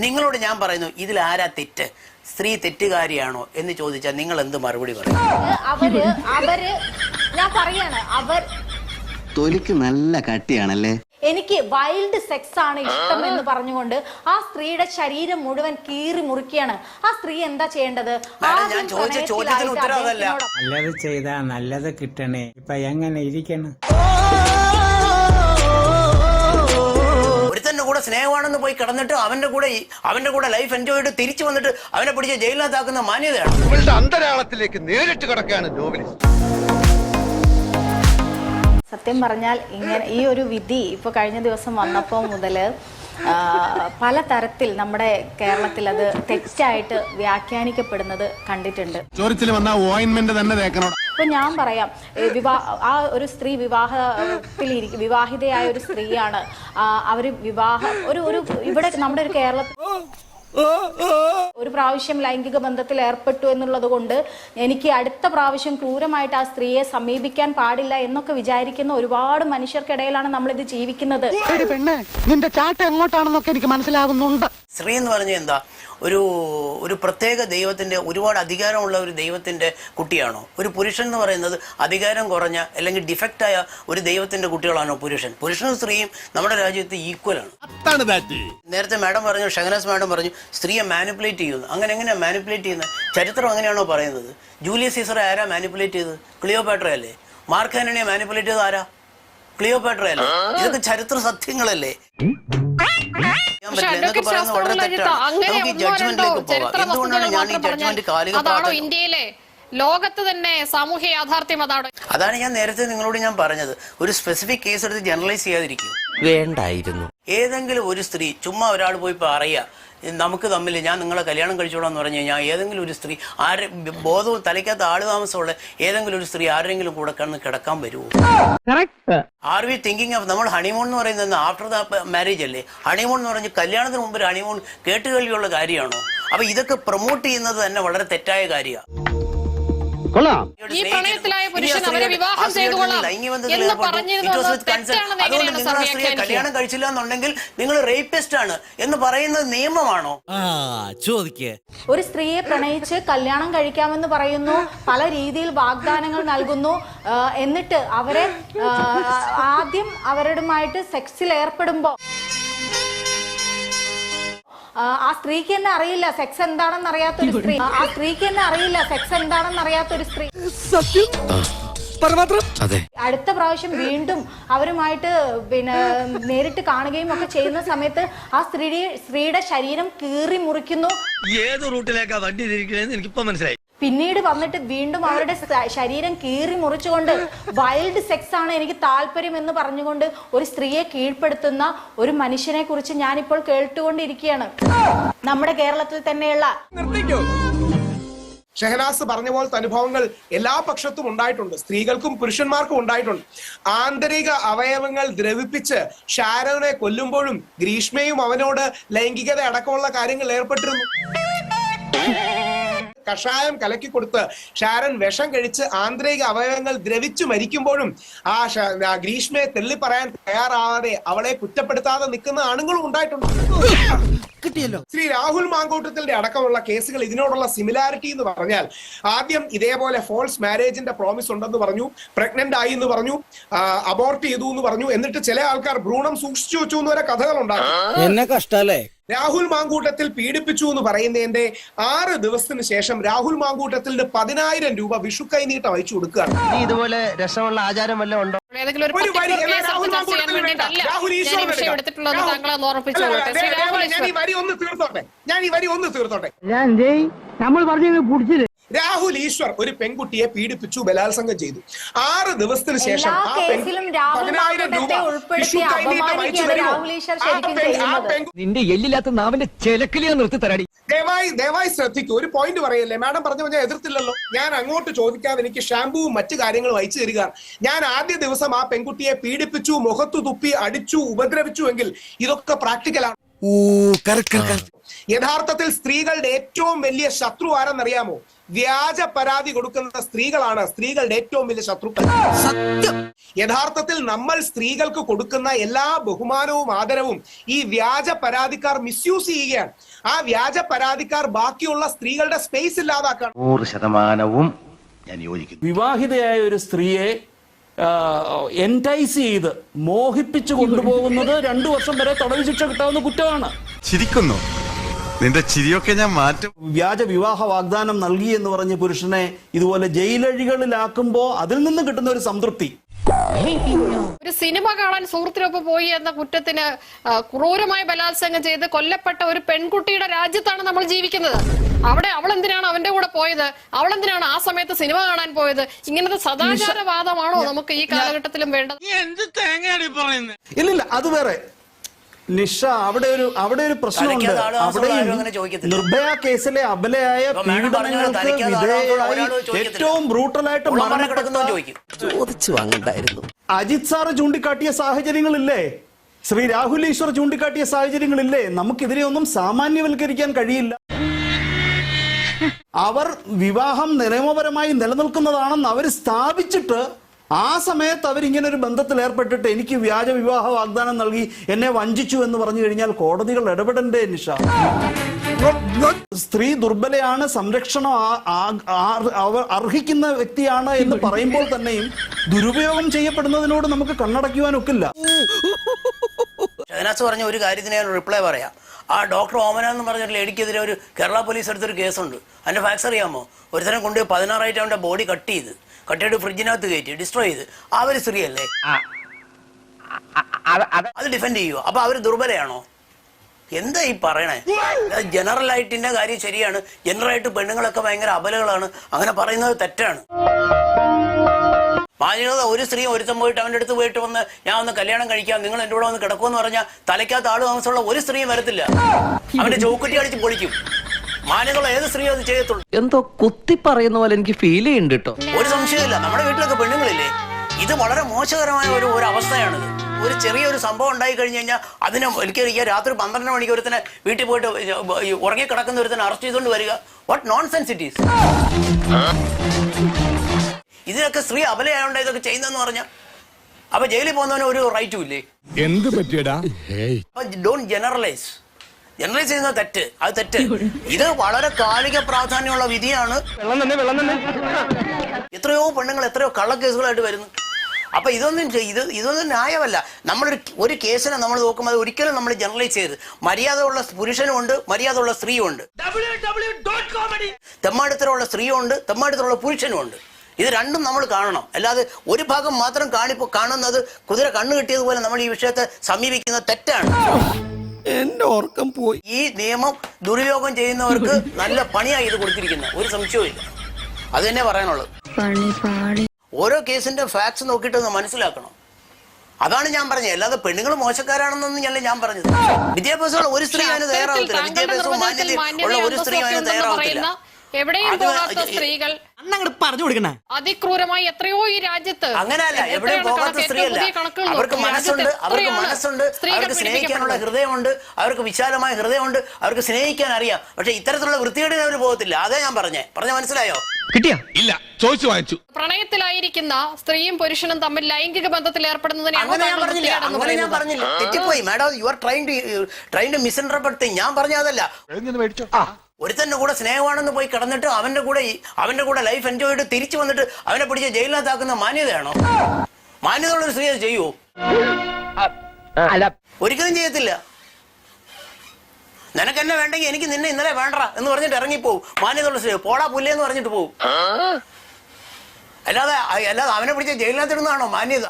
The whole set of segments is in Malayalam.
നിങ്ങളോട് ഞാൻ പറയുന്നു, ഇതിൽ ആരാ തെറ്റ്? സ്ത്രീ തെറ്റുകാരിയാണോ എന്ന് ചോദിച്ചാൽ നിങ്ങൾ എന്ത് മറുപടി പറയും? അവര് ഞാൻ പറയാണ്, തൊലിക്ക് നല്ല കട്ടിയാണല്ലേ. എനിക്ക് വൈൽഡ് സെക്സ് ആണ് ഇഷ്ടം എന്ന് പറഞ്ഞുകൊണ്ട് ആ സ്ത്രീയുടെ ശരീരം മുഴുവൻ കീറി മുറിക്കുകയാണ്. ആ സ്ത്രീ എന്താ ചെയ്യേണ്ടത്? ഞാൻ ചോദിച്ച ചോദ്യത്തിന് ഉത്തരം അതല്ല. നല്ലത് ചെയ്താ നല്ലത് കിട്ടണേ. ഇപ്പൊ എങ്ങനെ ഇരിക്കണം? ഒരുത്തന്റെ കൂടെ സ്നേഹമാണെന്ന് പോയി കിടന്നിട്ട് അവന്റെ കൂടെ ലൈഫ് എൻജോയ് ചെയ്ത് തിരിച്ചു വന്നിട്ട് അവനെ പിടിച്ച് ജയിലിനകത്താക്കുന്ന മാന്യതയാണ്. അന്തരാളത്തിലേക്ക് നേരിട്ട് കിടക്കുകയാണ് നോവലിസ്റ്റ്. സത്യം പറഞ്ഞാൽ ഇങ്ങനെ ഈ ഒരു വിധി ഇപ്പൊ കഴിഞ്ഞ ദിവസം വന്നപ്പോൾ മുതല് പലതരത്തിൽ നമ്മുടെ കേരളത്തിൽ അത് തെറ്റായിട്ട് വ്യാഖ്യാനിക്കപ്പെടുന്നത് കണ്ടിട്ടുണ്ട്. ഇപ്പൊ ഞാൻ പറയാം, ആ ഒരു സ്ത്രീ വിവാഹിതയായ ഒരു സ്ത്രീയാണ്. അവര് ഇവിടെ നമ്മുടെ ഒരു കേരളത്തിൽ ഒരു പ്രാവശ്യം ലൈംഗിക ബന്ധത്തിൽ ഏർപ്പെട്ടു എന്നുള്ളത് കൊണ്ട് എനിക്ക് അടുത്ത പ്രാവശ്യം ക്രൂരമായിട്ട് ആ സ്ത്രീയെ സമീപിക്കാൻ പാടില്ല എന്നൊക്കെ വിചാരിക്കുന്ന ഒരുപാട് മനുഷ്യർക്കിടയിലാണ് നമ്മളിത് ജീവിക്കുന്നത്. നിന്റെ ചാട്ട എങ്ങോട്ടാണെന്നൊക്കെ എനിക്ക് മനസ്സിലാവുന്നുണ്ട്. സ്ത്രീ എന്ന് പറഞ്ഞാൽ എന്താ? ഒരു പ്രത്യേക ദൈവത്തിന്റെ, ഒരുപാട് അധികാരമുള്ള ഒരു ദൈവത്തിന്റെ കുട്ടിയാണോ? ഒരു പുരുഷൻ എന്ന് പറയുന്നത് അധികാരം കുറഞ്ഞ അല്ലെങ്കിൽ ഡിഫക്റ്റായ ഒരു ദൈവത്തിന്റെ കുട്ടികളാണോ പുരുഷൻ? പുരുഷനും സ്ത്രീയും നമ്മുടെ രാജ്യത്ത് ഈക്വലാണ്. നേരത്തെ മാഡം പറഞ്ഞു, ഷഹനാസ് മാഡം പറഞ്ഞു, സ്ത്രീയെ മാനിപ്പുലേറ്റ് ചെയ്യുന്നു. അങ്ങനെ എങ്ങനെയാ മാനിപ്പുലേറ്റ് ചെയ്യുന്നത്? ചരിത്രം അങ്ങനെയാണോ പറയുന്നത്? ജൂലിയസ് സീസറെ ആരാ മാനിപ്പുലേറ്റ് ചെയ്തത്? ക്ലിയോപാട്ര അല്ലേ? മാർക്ക് ആന്റണിയെ മാനിപ്പുലേറ്റ് ചെയ്തത് ആരാ? ക്ലിയോപാട്ര അല്ലേ? ഇതൊക്കെ ചരിത്ര സത്യങ്ങളല്ലേ? ഇന്ത്യയിലെ ലോകത്ത് തന്നെ സാമൂഹ്യ യാഥാർത്ഥ്യം അതാണ്. അതാണ് ഞാൻ നേരത്തെ നിങ്ങളോട് ഞാൻ പറഞ്ഞത്. ഒരു സ്പെസിഫിക് കേസ് എടുത്ത് ജനറലൈസ് ചെയ്യാതിരിക്കും. വേണ്ടായിരുന്നു. ഏതെങ്കിലും ഒരു സ്ത്രീ ചുമ്മാ ഒരാൾ പോയി പറയാ നമുക്ക് തമ്മിൽ ഞാൻ നിങ്ങളെ കല്യാണം കഴിച്ചോളാന്ന് പറഞ്ഞു കഴിഞ്ഞാൽ ഏതെങ്കിലും ഒരു സ്ത്രീ ബോധവും തലയ്ക്കകത്ത് ആള് താമസമുള്ള ഏതെങ്കിലും ഒരു സ്ത്രീ ആരെങ്കിലും കൂടെ കിടക്കാൻ വരുമോ? ആർ വി തിങ്കിങ് ഓഫ് നമ്മൾ ഹണിമൂൺ എന്ന് പറയുന്നത് ആഫ്റ്റർ ദ മാരേജ് അല്ലേ? ഹണിമൂൺ എന്ന് പറഞ്ഞ് കല്യാണത്തിന് മുമ്പ് ഒരു ഹണിമൂൺ കേട്ടുകേൾവിയുള്ള കാര്യമാണോ? അപ്പൊ ഇതൊക്കെ പ്രൊമോട്ട് ചെയ്യുന്നത് തന്നെ വളരെ തെറ്റായ കാര്യമാണ്. ഈ പ്രണയത്തിലായ പുരുഷൻ അവരെ വിവാഹം ചെയ്തുകൊള്ളാം എന്ന് പറഞ്ഞിരുന്നത് തെറ്റാണെന്ന് എങ്ങനെയാണ് സർ വ്യാഖ്യാനിക്കുക? കല്യാണം കഴിച്ചില്ല എന്നുണ്ടെങ്കിൽ നിങ്ങൾ റേപ്പിസ്റ്റ് ആണ് എന്ന് പറയുന്നത് നിയമമാണോ? ഒരു സ്ത്രീയെ പ്രണയിച്ച് കല്യാണം കഴിക്കാമെന്ന് പറയുന്നു, പല രീതിയിൽ വാഗ്ദാനങ്ങൾ നൽകുന്നു, എന്നിട്ട് അവരെ ആദ്യം അവരുമായിട്ട് സെക്സിൽ ഏർപ്പെടുമ്പോ ആ സ്ത്രീക്ക് തന്നെ അറിയില്ല സെക്സ് എന്താണെന്ന് അറിയാത്തൊരു സ്ത്രീ, അടുത്ത പ്രാവശ്യം വീണ്ടും അവരുമായിട്ട് നേരിട്ട് കാണുകയും ഒക്കെ ചെയ്യുന്ന സമയത്ത് ആ സ്ത്രീയുടെ ശരീരം കീറി മുറിക്കുന്നു. ഏത് റൂട്ടിലേക്കാ വണ്ടി തിരിക്കണേന്ന് എനിക്കിപ്പോ മനസ്സിലായി. പിന്നീട് വന്നിട്ട് വീണ്ടും അവരുടെ ശരീരം കീറി മുറിച്ചുകൊണ്ട് വൈൽഡ് സെക്സ് ആണ് എനിക്ക് താല്പര്യം എന്ന് പറഞ്ഞുകൊണ്ട് ഒരു സ്ത്രീയെ കീഴ്പ്പെടുത്തുന്ന ഒരു മനുഷ്യനെ കുറിച്ച് ഞാനിപ്പോൾ കേട്ടുകൊണ്ടിരിക്കുകയാണ്. നമ്മുടെ കേരളത്തിൽ തന്നെയുള്ള ഷഹനാസ് പറഞ്ഞ പോലത്തെ അനുഭവങ്ങൾ എല്ലാ പക്ഷത്തും ഉണ്ടായിട്ടുണ്ട്. സ്ത്രീകൾക്കും പുരുഷന്മാർക്കും ഉണ്ടായിട്ടുണ്ട്. ആന്തരിക അവയവങ്ങൾ ദ്രവിപ്പിച്ച് ഷാരോനെ കൊല്ലുമ്പോഴും ഗ്രീഷ്മയും അവനോട് ലൈംഗികത അടക്കമുള്ള കാര്യങ്ങൾ ഏർപ്പെട്ടിരുന്നു. കഷായം കലക്കി കൊടുത്ത് ഷാരൻ വിഷം കഴിച്ച് ആന്തരിക അവയവങ്ങൾ ദ്രവിച്ചു മരിക്കുമ്പോഴും ആ ഗ്രീഷ്മയെ തെള്ളി പറയാൻ തയ്യാറാവാതെ അവളെ കുറ്റപ്പെടുത്താതെ നിൽക്കുന്ന ആണുങ്ങളും ഉണ്ടായിട്ടുണ്ട്. ശ്രീ രാഹുൽ മാങ്കൂട്ടത്തിന്റെ അടക്കമുള്ള കേസുകൾ ഇതിനോടുള്ള സിമിലാരിറ്റി എന്ന് പറഞ്ഞാൽ, ആദ്യം ഇതേപോലെ ഫോൾസ് മാരേജിന്റെ പ്രോമിസ് ഉണ്ടെന്ന് പറഞ്ഞു, പ്രഗ്നന്റ് ആയി എന്ന് പറഞ്ഞു, അബോർട്ട് ചെയ്തു എന്ന് പറഞ്ഞു, എന്നിട്ട് ചില ആൾക്കാർ ഭ്രൂണം സൂക്ഷിച്ചു വെച്ചു എന്ന് വരെ കഥകളുണ്ടായി. രാഹുൽ മാങ്കൂട്ടത്തിൽ പീഡിപ്പിച്ചു എന്ന് പറയുന്നതിന്റെ 6 ദിവസത്തിന് ശേഷം രാഹുൽ മാങ്കൂട്ടത്തിന്റെ 10,000 രൂപ വിഷു കൈനീട്ടം അയച്ചു കൊടുക്കുകയാണ്. ഇതുപോലെ രസമുള്ള ആചാരം വല്ലതും ഉണ്ടോ? ഞാൻ ഈ വരി ഒന്ന് തീർത്തോട്ടെ. രാഹുൽ ഈശ്വർ ഒരു പെൺകുട്ടിയെ പീഡിപ്പിച്ചു, ബലാത്സംഗം ചെയ്തു. 6 ദിവസത്തിന് ശേഷം ആ 10,000 രൂപ വിഷു കൈനീട്ടം അയച്ചു തരുമോ? നിന്റെ എല്ലില്ലാത്ത നാവിന്റെ ചെലക്കിലിയാ നിർത്തി തരാടി. ദയവായി ശ്രദ്ധിക്കൂ. ഒരു പോയിന്റ് പറയല്ലേ, മാഡം പറഞ്ഞു ഞാൻ എതിർത്തില്ലല്ലോ. ഞാൻ അങ്ങോട്ട് ചോദിക്കാതെ എനിക്ക് ഷാമ്പൂവും മറ്റു കാര്യങ്ങളും അയച്ചു തരിക. ഞാൻ ആദ്യ ദിവസം ആ പെൺകുട്ടിയെ പീഡിപ്പിച്ചു, മുഖത്തു തുപ്പി, അടിച്ചു, ഉപദ്രവിച്ചു എങ്കിൽ ഇതൊക്കെ പ്രാക്ടിക്കലാണ്. യഥാർത്ഥത്തിൽ സ്ത്രീകളുടെ ഏറ്റവും വലിയ ശത്രു ആരെന്നറിയാമോ? വ്യാജ പരാതി കൊടുക്കുന്ന സ്ത്രീകളാണ് സ്ത്രീകളുടെ ഏറ്റവും വലിയ ശത്രുക്കൾ. യഥാർത്ഥത്തിൽ നമ്മൾ സ്ത്രീകൾക്ക് കൊടുക്കുന്ന എല്ലാ ബഹുമാനവും ആദരവും ഈ വ്യാജ പരാതിക്കാർ മിസ്യൂസ് ചെയ്യുകയാണ്. ആ വ്യാജ പരാതിക്കാർ ബാക്കിയുള്ള സ്ത്രീകളുടെ സ്പേസ് ഇല്ലാതാക്കാണ്. 100% ഞാൻ യോജിക്കുന്നു. വിവാഹിതയായ ഒരു സ്ത്രീയെ എൻറ്റൈസ് ചെയ്ത് മോഹിപ്പിച്ചു കൊണ്ടുപോകുന്നത് 2 വർഷം വരെ തടവ് ശിക്ഷ കിട്ടാവുന്ന കുറ്റമാണ്. ചിരിക്കുന്നു, നിന്റെ ചിരിയൊക്കെ ഞാൻ മാറ്റും. വ്യാജ വിവാഹ വാഗ്ദാനം നൽകി എന്ന് പറഞ്ഞ പുരുഷനെ ഇതുപോലെ ജയിലഴികളിലാക്കുമ്പോ അതിൽ നിന്ന് കിട്ടുന്ന ഒരു സംതൃപ്തി. ഒരു സിനിമ കാണാൻ സുഹൃത്തിനൊപ്പം പോയി എന്ന കുറ്റത്തിന് ക്രൂരമായി ബലാത്സംഗം ചെയ്ത് കൊല്ലപ്പെട്ട ഒരു പെൺകുട്ടിയുടെ രാജ്യത്താണ് നമ്മൾ ജീവിക്കുന്നത്. അവിടെ അവൾ എന്തിനാണ് അവന്റെ കൂടെ പോയത്? അവൾ എന്തിനാണ് ആ സമയത്ത് സിനിമ കാണാൻ പോയത്? ഇങ്ങനത്തെ സദാചാരവാദമാണോ നമുക്ക് ഈ കാലഘട്ടത്തിലും വേണ്ടത്? ഇല്ലില്ല, അത് വേറെ നിഷ. അവിടെ ഒരു പ്രശ്നമുണ്ട്. അവിടെ നിർഭയ കേസിലെ അബലയായ പീഡനങ്ങൾക്ക് വിധേയമായി ഏറ്റവും ബ്രൂട്ടലായിട്ട് ചോദിച്ചു വാങ്ങണ്ടായിരുന്നു. അജിത് സാറ് ചൂണ്ടിക്കാട്ടിയ സാഹചര്യങ്ങളില്ലേ, ശ്രീ രാഹുൽ ഈശ്വർ ചൂണ്ടിക്കാട്ടിയ സാഹചര്യങ്ങളില്ലേ? നമുക്കിതിനെ ഒന്നും സാമാന്യവൽക്കരിക്കാൻ കഴിയില്ല. അവർ വിവാഹം നിയമപരമായി നിലനിൽക്കുന്നതാണെന്ന് അവർ സ്ഥാപിച്ചിട്ട് ആ സമയത്ത് അവരിങ്ങനെ ഒരു ബന്ധത്തിൽ ഏർപ്പെട്ടിട്ട് എനിക്ക് വ്യാജ വിവാഹ വാഗ്ദാനം നൽകി എന്നെ വഞ്ചിച്ചു എന്ന് പറഞ്ഞു കഴിഞ്ഞാൽ കോടതികൾ ഇടപെടണ്ടേ നിഷ? സ്ത്രീ ദുർബലയാണ്, സംരക്ഷണം അർഹിക്കുന്ന വ്യക്തിയാണ് എന്ന് പറയുമ്പോൾ തന്നെയും ദുരുപയോഗം ചെയ്യപ്പെടുന്നതിനോട് നമുക്ക് കണ്ണടയ്ക്കുവാൻ ഒക്കില്ല. ഷഹനാസ് പറഞ്ഞ ഒരു കാര്യത്തിന് ഞാൻ റിപ്ലൈ പറയാം. ആ ഡോക്ടർ ഓമന എന്ന് പറഞ്ഞ ലേഡിക്കെതിരെ ഒരു കേരള പോലീസ് എടുത്തൊരു കേസുണ്ട്. അതിന്റെ ഫാക്സ് അറിയാമോ? ഒരുത്തരം കൊണ്ടുപോയി 16 അവന്റെ ബോഡി കട്ടിയിട്ട് ഫ്രിഡ്ജിനകത്ത് കയറ്റി ഡിസ്ട്രോയ് ചെയ്ത്. അവര് സ്ത്രീയല്ലേ? അത് ഡിഫെൻഡ് ചെയ്യുമോ? അപ്പൊ അവര് ദുർബലയാണോ? എന്താ ഈ പറയണേ? ജനറൽ ആയിട്ടിന്റെ കാര്യം ശരിയാണ്. ജനറൽ ആയിട്ട് പെണ്ണുങ്ങളൊക്കെ ഭയങ്കര അബലകളാണ്, അങ്ങനെ പറയുന്നത് തെറ്റാണ്. മാന്യത ഒരു സ്ത്രീ ഒരുത്തം പോയിട്ട് അവൻ്റെ അടുത്ത് പോയിട്ട് വന്ന് ഞാൻ ഒന്ന് കല്യാണം കഴിക്കാം, നിങ്ങൾ എൻ്റെ കൂടെ വന്ന് കിടക്കുമെന്ന് പറഞ്ഞാൽ തലയ്ക്കകത്ത് ആള് താമസമുള്ള ഒരു സ്ത്രീയും വരത്തില്ല. അവന്റെ ചോക്കുറ്റി അടിച്ച് പൊളിക്കും. മാന്യതയുള്ള ഏത് സ്ത്രീയും അത് ചെയ്യത്തുള്ളൂ. എന്തോ കുത്തി പറയുന്ന പോലെ എനിക്ക് ഫീൽ ചെയ്യുന്നുണ്ട് കേട്ടോ. ഒരു സംശയമില്ല, നമ്മുടെ വീട്ടിലൊക്കെ പെണ്ണുങ്ങളില്ലേ, ഇത് വളരെ മോശകരമായ ഒരു അവസ്ഥയാണിത്. ഒരു ചെറിയൊരു സംഭവം ഉണ്ടായി കഴിഞ്ഞു കഴിഞ്ഞാൽ അതിനെ ഒരിക്കൽ രാത്രി 12 മണിക്ക് ഒരുത്തനെ വീട്ടിൽ പോയിട്ട് ഉറങ്ങിക്കിടക്കുന്ന ഒരുത്തനെ അറസ്റ്റ് ചെയ്തുകൊണ്ട് വരിക. What nonsense it is. ഇതിനൊക്കെ സ്ത്രീ അബലയായോണ്ട് ഇതൊക്കെ ചെയ്യുന്നതെന്ന് പറഞ്ഞാൽ അപ്പൊ ജയിലിൽ പോകുന്നവന് ഒരു റൈറ്റും ഇല്ലേ? എന്ത് പറ്റിയടാ? ഡോണ്ട് ജനറലൈസ് ചെയ്യുന്ന തെറ്റ്, അത് തെറ്റ്. ഇത് വളരെ കാലിക പ്രാധാന്യമുള്ള വിധിയാണ്. എത്രയോ പെണ്ണുങ്ങൾ എത്രയോ കള്ളക്കേസുകളായിട്ട് വരുന്നു. അപ്പൊ ഇതൊന്നും ന്യായമല്ല. ഒരു കേസിനെ നമ്മൾ നോക്കുമ്പോൾ അത് ഒരിക്കലും നമ്മൾ ജനറലൈസ് ചെയ്ത് മര്യാദയുള്ള പുരുഷനുമുണ്ട്, മര്യാദയുള്ള സ്ത്രീയുമുണ്ട്, തെമ്മാടിത്തരമുള്ള സ്ത്രീയുമുണ്ട്, തെമ്മാടിത്തരമുള്ള പുരുഷനുമുണ്ട്. ഇത് രണ്ടും നമ്മൾ കാണണം. അല്ലാതെ ഒരു ഭാഗം മാത്രം കാണുന്നത് കുതിര കണ്ണു കിട്ടിയതുപോലെ നമ്മൾ ഈ വിഷയത്തെ സമീപിക്കുന്നത് തെറ്റാണ്. എന്റെ ഓർക്കം പോയി. ഈ നിയമം ദുരുപയോഗം ചെയ്യുന്നവർക്ക് നല്ല പണിയായി ഇത് കൊടുത്തിരിക്കുന്നത്, ഒരു സംശയവും. അത് തന്നെ പറയാനുള്ളത്. ഓരോ കേസിന്റെ ഫാക്ട്സ് നോക്കിയിട്ട് മനസ്സിലാക്കണം. അതാണ് ഞാൻ പറഞ്ഞത്. അല്ലാതെ പെണ്ണുങ്ങൾ മോശക്കാരാണെന്നൊന്നും ഞാൻ പറഞ്ഞത്. വിദ്യാഭ്യാസമുള്ള ഒരു സ്ത്രീ അതിന് തയ്യാറാവത്തില്ല. വിദ്യാഭ്യാസവും മാന്യതയുള്ള ഒരു സ്ത്രീ അതിന് തയ്യാറാവത്തില്ല. എവിടെയും പോകാത്ത സ്ത്രീകൾ പറഞ്ഞു കൊടുക്കണേ അതിക്രൂരമായി എത്രയോ ഈ രാജ്യത്ത്. അങ്ങനെയല്ല, എവിടെയും പോകാത്ത സ്ത്രീയല്ല. അവർക്ക് മനസ്സുണ്ട്, അവർക്ക് സ്നേഹിക്കാനുള്ള ഹൃദയമുണ്ട്, അവർക്ക് വിശാലമായ ഹൃദയമുണ്ട്, അവർക്ക് സ്നേഹിക്കാൻ അറിയാം. പക്ഷെ ഇത്തരത്തിലുള്ള വൃത്തികേടിന് അവർ പോകത്തില്ല. അതേ ഞാൻ പറഞ്ഞ മനസ്സിലായോ? കിട്ടിയാ? ഇല്ല, ചോദിച്ചു വാങ്ങിച്ചു. പ്രണയത്തിലായിരിക്കുന്ന സ്ത്രീയും പുരുഷനും തമ്മിൽ ലൈംഗിക ബന്ധത്തിൽ ഏർപ്പെടുന്നതിനെ അങ്ങനെ ഞാൻ പറഞ്ഞില്ല. തെറ്റിപ്പോയി madam. You are trying to misinterpret thing. ഞാൻ പറഞ്ഞതല്ല. ഒരുത്തന്റെ കൂടെ സ്നേഹമാണെന്ന് പോയി കിടന്നിട്ട് അവന്റെ കൂടെ ലൈഫ് എൻജോയ് ചെയ്ത് തിരിച്ചു വന്നിട്ട് അവനെ പിടിച്ച് ജയിലിനകത്താക്കുന്ന മാന്യതയാണോ? മാന്യതയുള്ളൊരു സ്ത്രീ അത് ചെയ്യുവോ? ഒരിക്കലും ചെയ്യത്തില്ല. നിനക്ക് എന്നെ വേണ്ടെങ്കിൽ എനിക്ക് നിന്നെ ഇന്നലെ വേണ്ട എന്ന് പറഞ്ഞിട്ട് ഇറങ്ങിപ്പോവും. മാന്യതയുള്ള സ്ത്രീ പോടാ പുല്ലേന്ന് പറഞ്ഞിട്ട് പോവും. അല്ലാതെ അവനെ പിടിച്ച് ജയിലിനകത്തിടുന്നതാണോ മാന്യത?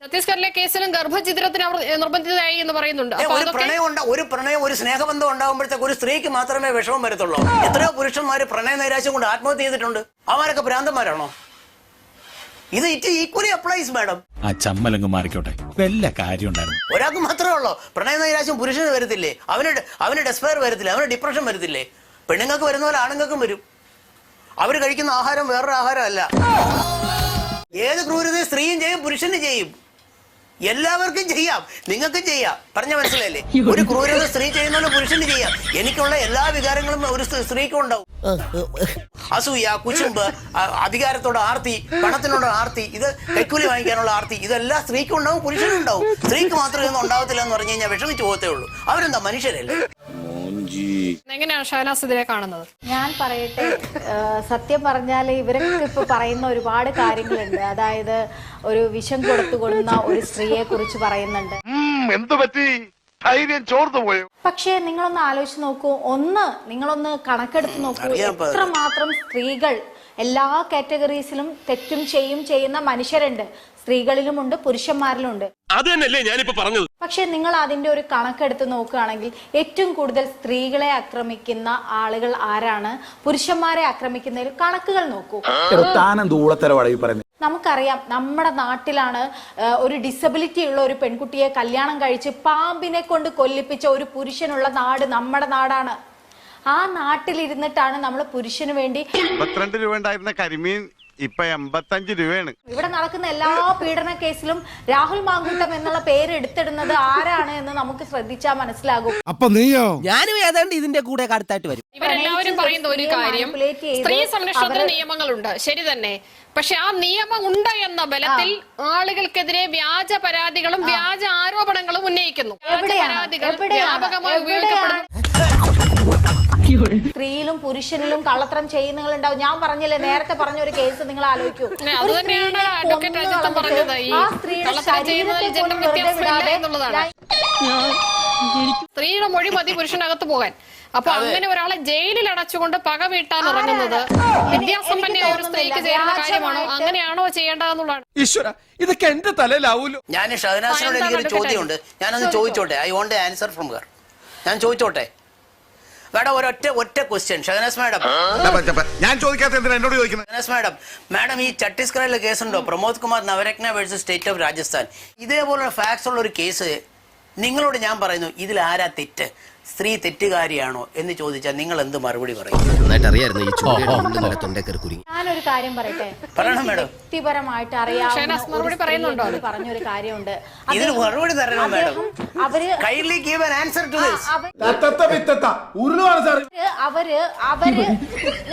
ഛത്തീസ്ഗഡിലെ കേസിലും ഗർഭഛിദ്രത്തിന് അവർ നിർബന്ധിതരായി എന്ന് പറയുന്നുണ്ട്. ഒരു പ്രണയം ഒരു സ്നേഹബന്ധം ഉണ്ടാകുമ്പോഴത്തേക്ക് ഒരു സ്ത്രീക്ക് മാത്രമേ വിഷമം വരത്തുള്ളൂ. എത്രയോ പുരുഷന്മാര് പ്രണയ നൈരാശ്യം കൊണ്ട് ആത്മഹത്യ ചെയ്തിട്ടുണ്ട്. അവരൊക്കെ ഭ്രാന്തന്മാരാണോ? ഇത് ഈക്വലി അപ്ലൈസ് മാഡം. ആ ചമ്മലങ്ങ് മാറിക്കോട്ടെ, വല്ല കാര്യം ഉണ്ടായിരുന്നു. ഒരാൾക്ക് മാത്രമേ ഉള്ളൂ പ്രണയ നൈരാശ്യം. പുരുഷന് വരത്തില്ലേ? അവന് ഡെസ്പയർ വരത്തില്ലേ? അവന് ഡിപ്രഷൻ വരത്തില്ലേ? പെണ്ണുങ്ങൾക്ക് വരുന്ന പോലെ ആണുങ്ങൾക്കും വരും. അവർ കഴിക്കുന്ന ആഹാരം വേറൊരു ആഹാരം അല്ല. ഏത് ക്രൂരതയും സ്ത്രീയും ചെയ്യും, പുരുഷനും ചെയ്യും. എല്ലാവർക്കും ചെയ്യാം, നിങ്ങൾക്കും ചെയ്യാം. പറഞ്ഞ മനസ്സിലല്ലേ? ഒരു ക്രൂരത സ്ത്രീ ചെയ്യുന്ന പുരുഷന് ചെയ്യാം. എനിക്കുള്ള എല്ലാ വികാരങ്ങളും ഒരു സ്ത്രീക്കും ഉണ്ടാവും. അസൂയ, കുശുമ്പ്, അധികാരത്തോട് ആർത്തി, പണത്തിനോട് ആർത്തി, ഇത് കൈക്കൂലി വാങ്ങിക്കാനുള്ള ആർത്തി, ഇതെല്ലാം സ്ത്രീക്കും ഉണ്ടാവും, പുരുഷനും ഉണ്ടാവും. സ്ത്രീക്ക് മാത്രമേ ഒന്നും ഉണ്ടാവത്തില്ല എന്ന് പറഞ്ഞു കഴിഞ്ഞാൽ വിഷമിച്ചു പോകത്തേ ഉള്ളൂ. അവരെന്താ മനുഷ്യരല്ലേ? എങ്ങനെയാണ് ഷഹനാസ് ഇതിനെ കാണുന്നത്? ഞാൻ പറയട്ടെ, സത്യം പറഞ്ഞാൽ ഇവരൊക്കെ ഇപ്പൊ പറയുന്ന ഒരുപാട് കാര്യങ്ങളുണ്ട്. അതായത് ഒരു വിഷം കൊടുത്തുകൊള്ളുന്ന ഒരു സ്ത്രീയെ കുറിച്ച് പറയുന്നുണ്ട്. എന്തു പറ്റി? ധൈര്യം ചോർന്നു പോയോ? പക്ഷേ നിങ്ങളൊന്ന് ആലോചിച്ച് നോക്കൂ, നിങ്ങളൊന്ന് കണക്കെടുത്ത് നോക്കൂ, എത്രമാത്രം സ്ത്രീകൾ എല്ലാ കാറ്റഗറീസിലും തെറ്റും ചെയ്യുന്ന മനുഷ്യരുണ്ട്. സ്ത്രീകളിലുമുണ്ട്, പുരുഷന്മാരിലുമുണ്ട്. അത് തന്നെയല്ലേ ഞാനിപ്പോ പറഞ്ഞത്. പക്ഷെ നിങ്ങൾ അതിന്റെ ഒരു കണക്കെടുത്ത് നോക്കുകയാണെങ്കിൽ ഏറ്റവും കൂടുതൽ സ്ത്രീകളെ ആക്രമിക്കുന്ന ആളുകൾ ആരാണ്, പുരുഷന്മാരെ ആക്രമിക്കുന്നതിൽ കണക്കുകൾ നോക്കൂ. നമുക്കറിയാം, നമ്മുടെ നാട്ടിലാണ് ഒരു ഡിസബിലിറ്റി ഉള്ള ഒരു പെൺകുട്ടിയെ കല്യാണം കഴിച്ച് പാമ്പിനെ കൊണ്ട് കൊല്ലിപ്പിച്ച ഒരു പുരുഷനുള്ള നാട് നമ്മുടെ നാടാണ്. ആ നാട്ടിലിരുന്നിട്ടാണ് നമ്മൾ പുരുഷന് വേണ്ടി 52 രൂപ ഉണ്ടായിരുന്ന കരിമീൻ ഇപ്പൊ 85 രൂപയാണ്. ഇവിടെ നടക്കുന്ന എല്ലാ പീഡന കേസിലും രാഹുൽ മാങ്കൂട്ടം എന്നുള്ള പേര് എടുത്തിടുന്നത് ആരാണ് എന്ന് നമുക്ക് ശ്രദ്ധിച്ചാൽ മനസ്സിലാകും. അപ്പൊ നീയോ? ഞാനും ഏതാണ്ട് ഇതിന്റെ കൂടെ അടുത്തായിട്ട് വരും. ഇവരെല്ലാവരും പറയുന്ന ഒരു കാര്യം, സ്ത്രീ സംരക്ഷണത്തിന് നിയമങ്ങളുണ്ട്, ശരി തന്നെ. പക്ഷെ ആ നിയമം ഉണ്ട് എന്ന ബലത്തിൽ ആളുകൾക്കെതിരെ വ്യാജ പരാതികളും വ്യാജ ആരോപണങ്ങളും ഉന്നയിക്കുന്നു. പരാതികൾ വ്യാപകമായി ഉപയോഗിക്കപ്പെടുന്നു. സ്ത്രീയിലും പുരുഷനിലും കള്ളത്തരം ചെയ്യുന്നവരുണ്ടാവും. ഞാൻ പറഞ്ഞില്ലേ, നേരത്തെ പറഞ്ഞ ഒരു കേസ് നിങ്ങൾ ആലോചിക്കൂ. അത് തന്നെയാണ് അഡ്വക്കേറ്റ് രാജത്വം പറഞ്ഞത്. ഈ കള്ളത്തരം ചെയ്യുന്നതിൽ ജെൻഡർ വ്യത്യാസമില്ല എന്നുള്ളതാണ്. സ്ത്രീയുടെ മൊഴി മതി പുരുഷനകത്ത് പോകാൻ. അപ്പൊ അങ്ങനെ ഒരാളെ ജയിലിൽ അടച്ചുകൊണ്ട് പക വീട്ടാൻ ഇറങ്ങുന്നത് വിദ്യാസമ്പന്നയായ ഒരു സ്ത്രീക്ക് ചെയ്യുന്ന കാര്യമാണോ? അങ്ങനെയാണോ ചെയ്യേണ്ടതെന്നുള്ളതാണ്. ഈശ്വര, ഇതൊക്കെ എന്റെ തലയിലാവൂലോ. ഞാൻ ഷഹനാസിനോട് എനിക്കൊരു ചോദ്യമുണ്ട്, ഞാനൊന്ന് ചോദിച്ചോട്ടെ. I want answer from her. ഞാൻ ചോദിച്ചോട്ടെ മാഡം, ഒറ്റ ക്വസ്റ്റ്യൻ. ഷഹനാസ് മാഡം, ഞാൻ ചോദിക്കാത്ത എന്തിനാ എന്നോട് ചോദിക്കുന്നത്? ഷഹനാസ് മാഡം, ഈ ഛത്തീസ്ഗഡിലെ കേസുണ്ടോ, Pramod Kumar Navratna versus state of Rajasthan, ഇതേപോലുള്ള ഫാക്ട്സ് ഉള്ള ഒരു കേസ്, നിങ്ങളോട് ഞാൻ പറയുന്നു, ഇതിൽ ആരാ തെറ്റ്? സ്ത്രീ തെറ്റുകാരിയാണോ എന്ന് ചോദിച്ചാൽ നിങ്ങൾ എന്ത് മറുപടി പറയും? ഞാനൊരു കാര്യം പറയട്ടെ, വ്യക്തിപരമായിട്ട് അറിയാവുന്ന പറഞ്ഞൊരു കാര്യമുണ്ട്. ഇതിന് മറുപടി തരണം മാഡം. അവര് kindly give an answer to this. അവര്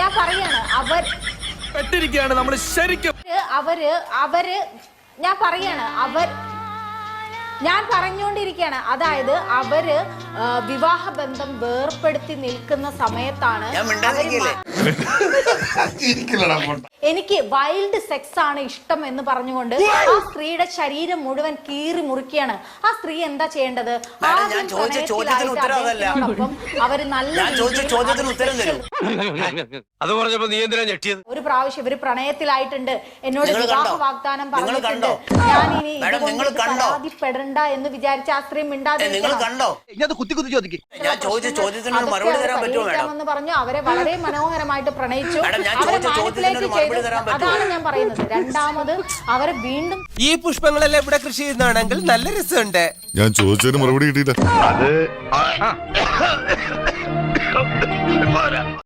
ഞാൻ പറയാണ്, പെട്ടിരിക്കുകയാണ് നമ്മൾ ശരിക്കും. ഞാൻ പറഞ്ഞുകൊണ്ടിരിക്കുകയാണ്. അതായത് അവര് വിവാഹബന്ധം വേർപ്പെടുത്തി നിൽക്കുന്ന സമയത്താണ് എനിക്ക് വൈൽഡ് സെക്സ് ആണ് ഇഷ്ടം എന്ന് പറഞ്ഞുകൊണ്ട് ആ സ്ത്രീയുടെ ശരീരം മുഴുവൻ കീറി മുറിക്കുകയാണ്. ആ സ്ത്രീ എന്താ ചെയ്യേണ്ടത്? അവര് നല്ല ഒരു പ്രാവശ്യം ഇവര് പ്രണയത്തിലായിട്ടുണ്ട്, എന്നോട് വിവാഹ വാഗ്ദാനം പറഞ്ഞിട്ടുണ്ട്. ഞാൻ ഇനി പരാതിപ്പെടേണ്ട എന്ന് വിചാരിച്ച ആ സ്ത്രീ മിണ്ടാതെന്ന് പറഞ്ഞു. അവരെ വളരെ മനോഹരമായിട്ട് പ്രണയിച്ചു. അതാണ് ഞാൻ പറയുന്നത്. രണ്ടാമത് അവരെ വീണ്ടും ഈ പുഷ്പങ്ങളെല്ലാം ഇവിടെ കൃഷി ചെയ്യുന്നതാണെങ്കിൽ നല്ല രസമുണ്ട്. ഞാൻ ചോദിച്ചതിന് മറുപടി കിട്ടിയില്ല.